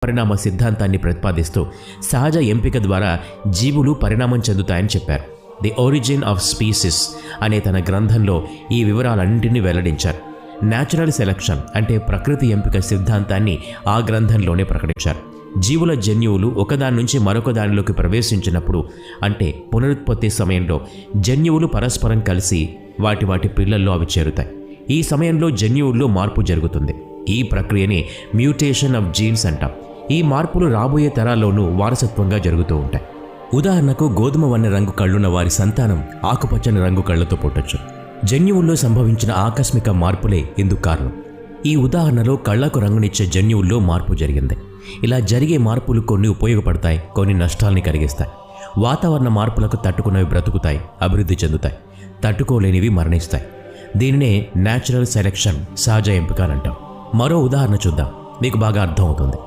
పరిణామ సిద్ధాంతాన్ని ప్రతిపాదిస్తూ సహజ ఎంపిక ద్వారా జీవులు పరిణామం చెందుతాయని చెప్పారు. ది ఒరిజిన్ ఆఫ్ స్పీసీస్ అనే తన గ్రంథంలో ఈ వివరాలన్నింటినీ వెల్లడించారు. న్యాచురల్ సెలక్షన్ అంటే ప్రకృతి ఎంపిక సిద్ధాంతాన్ని ఆ గ్రంథంలోనే ప్రకటించారు. జీవుల జన్యువులు ఒకదాని నుంచి మరొక దానిలోకి ప్రవేశించినప్పుడు అంటే పునరుత్పత్తి సమయంలో జన్యువులు పరస్పరం కలిసి వాటి పిల్లల్లో అవి చేరుతాయి. ఈ సమయంలో జన్యువుల్లో మార్పు జరుగుతుంది. ఈ ప్రక్రియని మ్యూటేషన్ ఆఫ్ జీన్స్ అంటాం. ఈ మార్పులు రాబోయే తరాల్లోనూ వారసత్వంగా జరుగుతూ ఉంటాయి. ఉదాహరణకు గోధుమ వర్ణ రంగు కళ్ళున్న వారి సంతానం ఆకుపచ్చని రంగు కళ్ళతో పుట్టొచ్చు. జన్యువుల్లో సంభవించిన ఆకస్మిక మార్పులే ఇందుకు కారణం. ఈ ఉదాహరణలో కళ్లకు రంగునిచ్చే జన్యువుల్లో మార్పు జరిగింది. ఇలా జరిగే మార్పులు కొన్ని ఉపయోగపడతాయి, కొన్ని నష్టాల్ని కలిగిస్తాయి. వాతావరణ మార్పులకు తట్టుకున్నవి బ్రతుకుతాయి, అభివృద్ధి చెందుతాయి. తట్టుకోలేనివి మరణిస్తాయి. దీనినే న్యాచురల్ సెలెక్షన్, సహజ ఎంపిక అంటాం. మరో ఉదాహరణ చూద్దాం, మీకు బాగా అర్థమవుతుంది.